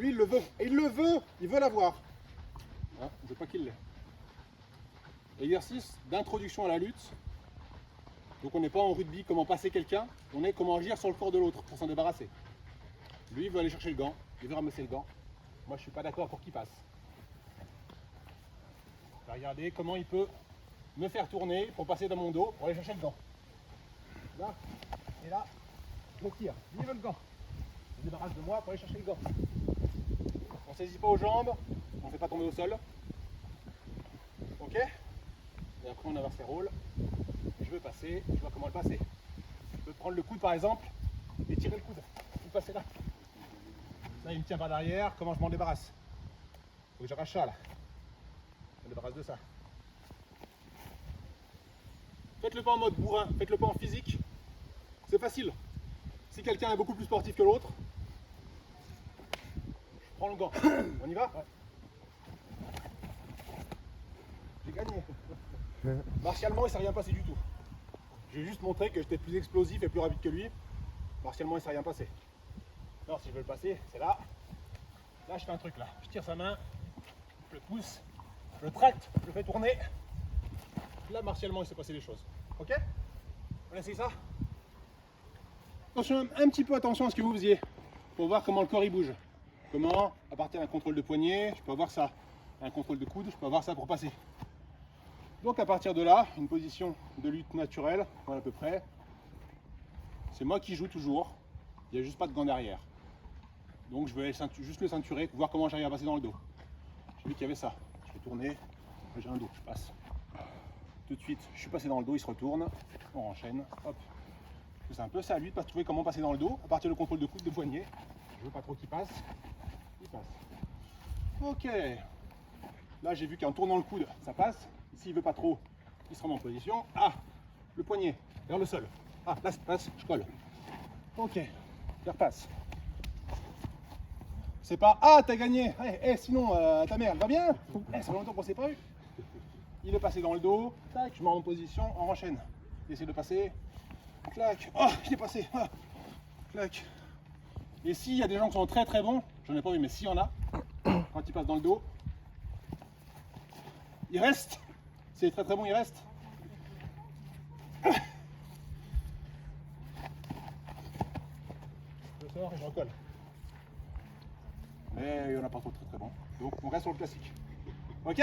Lui, il le veut. Et il veut l'avoir. Hein, je ne veux pas qu'il l'ait. Exercice d'introduction à la lutte. Donc on n'est pas en rugby, comment passer quelqu'un, on est comment agir sur le corps de l'autre pour s'en débarrasser. Lui, il veut aller chercher le gant, il veut ramasser le gant. Moi, je ne suis pas d'accord pour qu'il passe. Regardez comment il peut me faire tourner pour passer dans mon dos pour aller chercher le gant. Là, et là, je le tire. Lui, il veut le gant. Il se débarrasse de moi pour aller chercher le gant. On ne saisit pas aux jambes, on ne fait pas tomber au sol. Ok? Et après, on inverse les rôles. Je veux passer, je vois comment le passer. Je peux prendre le coude par exemple et tirer le coude. Il passer là. Là, il me tient par derrière, comment je m'en débarrasse? Faut que j'arrache ça là. Je me débarrasse de ça. Faites-le pas en mode bourrin, faites-le pas en physique. C'est facile. Si quelqu'un est beaucoup plus sportif que l'autre, je prends le gant. On y va? Ouais. J'ai gagné. Martialement, il ne s'est rien passé du tout. J'ai juste montré que j'étais plus explosif et plus rapide que lui. Martialement, il ne s'est rien passé. Non, si je veux le passer, c'est là. Là, je fais un truc là. Je tire sa main, je le pousse, je le tracte, je le fais tourner. Là, martialement, il s'est passé des choses. Ok? On essaye ça? Attention, un petit peu attention à ce que vous faisiez pour voir comment le corps il bouge. Comment, à partir d'un contrôle de poignet, je peux avoir ça. Un contrôle de coude, je peux avoir ça pour passer. Donc à partir de là, une position de lutte naturelle, voilà à peu près. C'est moi qui joue toujours, il n'y a juste pas de gant derrière. Donc je vais juste le ceinturer, voir comment j'arrive à passer dans le dos. J'ai vu qu'il y avait ça, je vais tourner, j'ai un dos, je passe. Tout de suite, je suis passé dans le dos, il se retourne, on enchaîne, hop. C'est un peu ça à lui de pas trouver comment passer dans le dos, à partir du contrôle de coude, de poignet. Je veux pas trop qu'il passe, il passe. Ok, là j'ai vu qu'en tournant le coude, ça passe. S'il veut pas trop, il se remet en position. Ah, le poignet vers le sol. Ah, là ça passe, je colle. Ok, je repasse. C'est pas ah t'as gagné. Sinon ta mère elle va bien. Ça fait longtemps qu'on s'est pas eu. Il est passé dans le dos. Tac, je me remets en position, on enchaîne. J'essaie de passer. Clac. Oh, je l'ai passé. Ah, clac. Et s'il y a des gens qui sont très très bons, j'en ai pas vu, mais s'il y en a, quand ils passent dans le dos, il reste. C'est très très bon, il reste. Je sors et je recolle. Mais il n'y en a pas trop très très bon. Donc on reste sur le classique. Ok?